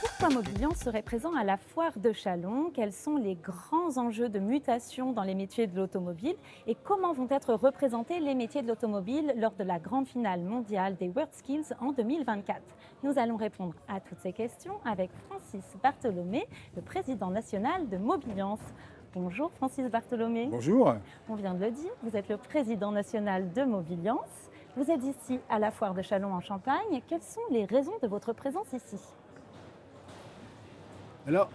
Pourquoi Mobiliance serait présent à la foire de Chalon? Quels sont les grands enjeux de mutation dans les métiers de l'automobile? Et comment vont être représentés les métiers de l'automobile lors de la grande finale mondiale des WorldSkills en 2024? Nous allons répondre à toutes ces questions avec Francis Bartholomé, le président national de Mobiliance. Bonjour Francis Bartholomé. Bonjour. On vient de le dire, vous êtes le président national de Mobiliance. Vous êtes ici à la foire de Chalon en Champagne. Quelles sont les raisons de votre présence ici? Alors,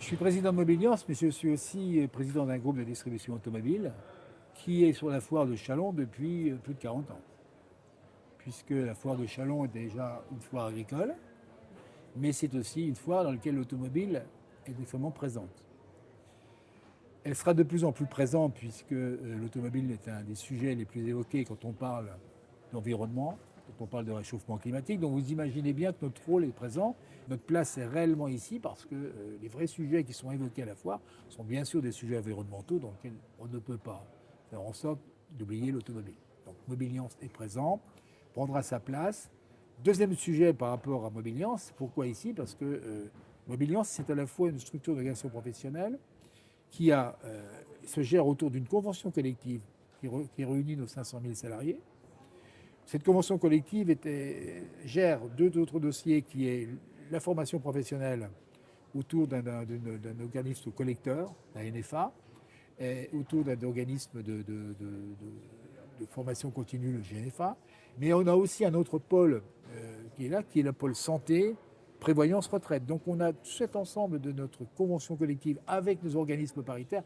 je suis président de Mobiliance, mais je suis aussi président d'un groupe de distribution automobile qui est sur la foire de Chalon depuis plus de 40 ans. Puisque la foire de Chalon est déjà une foire agricole, mais c'est aussi une foire dans laquelle l'automobile est extrêmement présente. Elle sera de plus en plus présente puisque l'automobile est un des sujets les plus évoqués quand on parle d'environnement, quand on parle de réchauffement climatique. Donc vous imaginez bien que notre rôle est présent, notre place est réellement ici parce que les vrais sujets qui sont évoqués à la foire sont bien sûr des sujets environnementaux dans lesquels on ne peut pas faire en sorte d'oublier l'automobile. Donc Mobiliance est présent, prendra sa place. Deuxième sujet par rapport à Mobiliance, pourquoi ici? Parce que Mobiliance, c'est à la fois une structure d'organisation professionnelle qui se gère autour d'une convention collective qui réunit nos 500 000 salariés. Cette convention collective gère deux autres dossiers qui est la formation professionnelle autour d'un organisme collecteur, la NFA, et autour d'un organisme de formation continue, le GNFA. Mais on a aussi un autre pôle qui est là, qui est le pôle santé, prévoyance, retraite. Donc on a tout cet ensemble de notre convention collective avec nos organismes paritaires,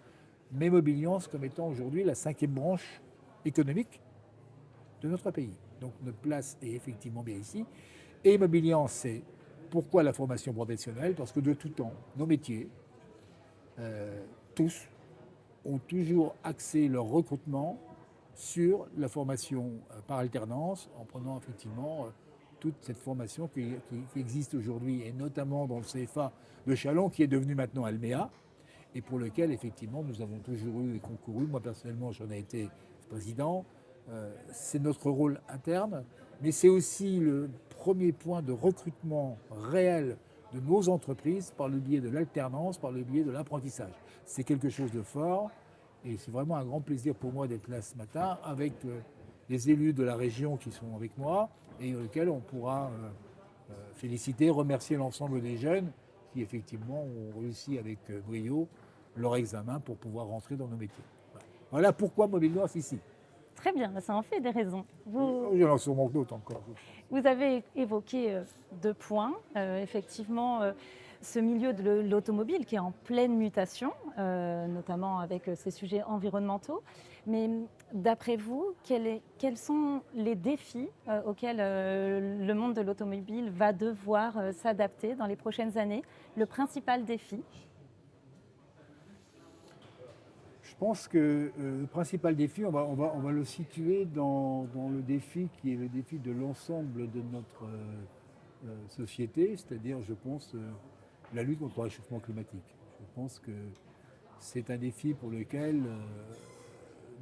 mais Mobiliance comme étant aujourd'hui la 5e branche économique de notre pays. Donc notre place est effectivement bien ici. Et Mobiliance, c'est pourquoi la formation professionnelle? Parce que de tout temps, nos métiers, tous, ont toujours axé leur recrutement sur la formation par alternance, en prenant effectivement toute cette formation qui existe aujourd'hui, et notamment dans le CFA de Chalon, qui est devenu maintenant Alméa, et pour lequel effectivement nous avons toujours eu et concouru. Moi personnellement, j'en ai été président. C'est notre rôle interne, mais c'est aussi le premier point de recrutement réel de nos entreprises par le biais de l'alternance, par le biais de l'apprentissage. C'est quelque chose de fort et c'est vraiment un grand plaisir pour moi d'être là ce matin avec les élus de la région qui sont avec moi et auxquels on pourra féliciter, remercier l'ensemble des jeunes qui effectivement ont réussi avec brio leur examen pour pouvoir rentrer dans nos métiers. Voilà pourquoi Mobiliance ici. Très bien, ça en fait des raisons. Je lance sur mon note encore. Vous avez évoqué 2 points. Effectivement, ce milieu de l'automobile qui est en pleine mutation, notamment avec ces sujets environnementaux. Mais d'après vous, quels sont les défis auxquels le monde de l'automobile va devoir s'adapter dans les prochaines années? Le principal défi? Je pense que le principal défi, on va le situer dans le défi qui est le défi de l'ensemble de notre société, c'est-à-dire, je pense, la lutte contre le réchauffement climatique. Je pense que c'est un défi pour lequel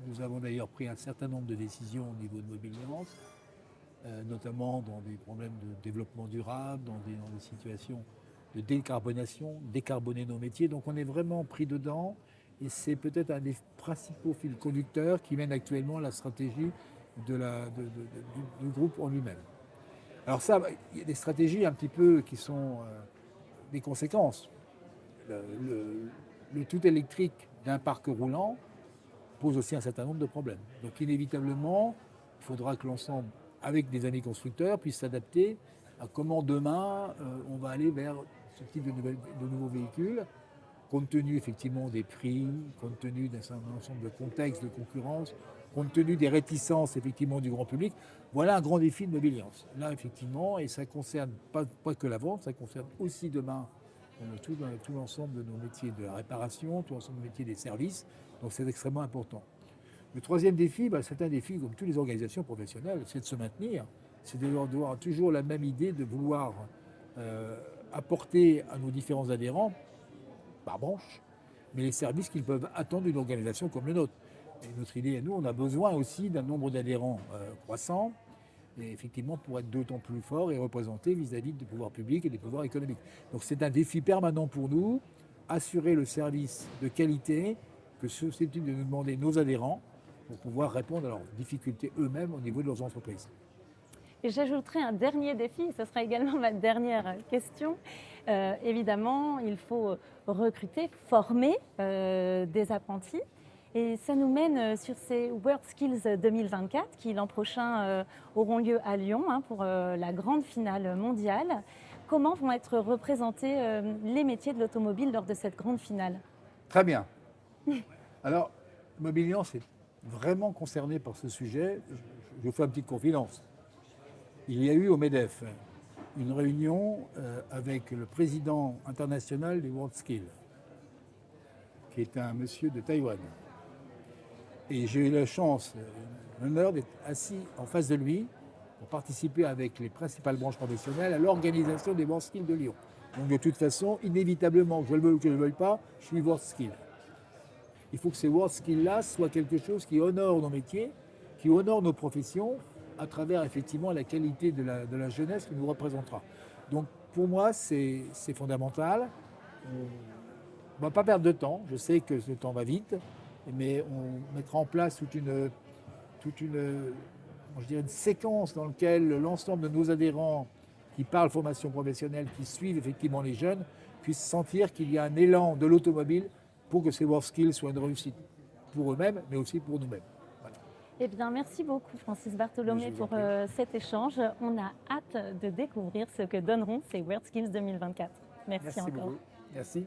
nous avons d'ailleurs pris un certain nombre de décisions au niveau de Mobiliance, notamment dans des problèmes de développement durable, dans des situations de décarbonation, décarboner nos métiers. Donc on est vraiment pris dedans. Et c'est peut-être un des principaux fils conducteurs qui mène actuellement la stratégie du groupe en lui-même. Alors ça, il y a des stratégies un petit peu qui sont des conséquences. Le tout électrique d'un parc roulant pose aussi un certain nombre de problèmes. Donc inévitablement, il faudra que l'ensemble, avec des amis constructeurs, puisse s'adapter à comment demain on va aller vers ce type de nouveaux véhicules, compte tenu effectivement des prix, compte tenu d'un ensemble de contextes de concurrence, compte tenu des réticences effectivement du grand public. Voilà un grand défi de Mobiliance. Là effectivement, et ça concerne pas que la vente, ça concerne aussi demain tout l'ensemble de nos métiers de la réparation, tout l'ensemble des métiers des services. Donc c'est extrêmement important. Le troisième défi, c'est un défi comme toutes les organisations professionnelles, c'est de se maintenir, c'est d'avoir toujours la même idée de vouloir apporter à nos différents adhérents par branche, mais les services qu'ils peuvent attendre d'une organisation comme le nôtre. Et notre idée à nous, on a besoin aussi d'un nombre d'adhérents croissant, et effectivement pour être d'autant plus fort et représenté vis-à-vis des pouvoirs publics et des pouvoirs économiques. Donc c'est un défi permanent pour nous, assurer le service de qualité que susceptibles de nous demander nos adhérents pour pouvoir répondre à leurs difficultés eux-mêmes au niveau de leurs entreprises. Et j'ajouterai un dernier défi, ce sera également ma dernière question. Évidemment, il faut recruter, former des apprentis. Et ça nous mène sur ces World Skills 2024 qui l'an prochain auront lieu à Lyon pour la grande finale mondiale. Comment vont être représentés les métiers de l'automobile lors de cette grande finale? Très bien. Alors, Mobiliance est vraiment concerné par ce sujet. Je vous fais une petite confidence. Il y a eu au MEDEF une réunion avec le président international des World Skills, qui est un monsieur de Taïwan. Et j'ai eu la chance, l'honneur d'être assis en face de lui pour participer avec les principales branches professionnelles à l'organisation des World Skills de Lyon. Donc de toute façon, inévitablement, que je le veuille ou que je ne le veuille pas, je suis World Skills. Il faut que ces World Skills-là soient quelque chose qui honore nos métiers, qui honore nos professions, à travers effectivement la qualité de la jeunesse qui nous représentera. Donc pour moi, c'est fondamental. On ne va pas perdre de temps, je sais que ce temps va vite, mais on mettra en place toute une séquence dans laquelle l'ensemble de nos adhérents qui parlent formation professionnelle, qui suivent effectivement les jeunes, puissent sentir qu'il y a un élan de l'automobile pour que ces World Skills soient une réussite pour eux-mêmes, mais aussi pour nous-mêmes. Voilà. Eh bien, merci beaucoup Francis Bartholomé pour cet échange. On a hâte de découvrir ce que donneront ces World Skills 2024. Merci encore. Beaucoup. Merci.